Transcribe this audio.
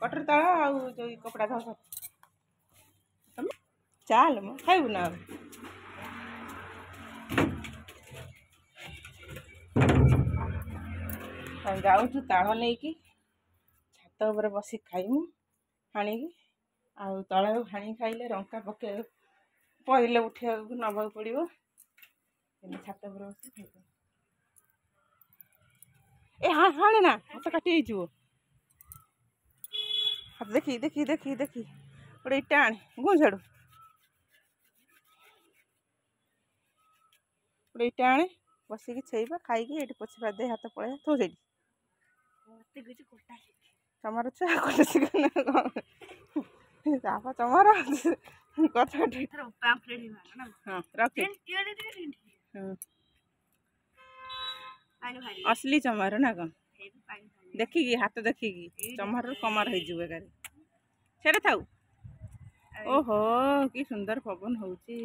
Cutter तल आउ जो कपड़ा धर चाल म खाइबु ना जाऊँ ताल नहीं कि छात उपर बस खाइमु हाणिकी आउ तले हाणी खाइले रंका पके पड़े उठा नवा पड़ो छात उपर बस खाइब ए हाँ हाणे ना हाथ काटी हाथ देखी देखी देखी देखी गोटे इटा आने गुँ छाड़ू गोटे इटा आने बसिकी छेबा खाई पोछी पादे हाथ पड़े थो से चमार छुआ चमार कथा हाँ रख असली चमार ना कौन देखिकी हाथ देखिकी चमार कमार हो छेड़ा थाऊ ओहो कि सुंदर पवन होची।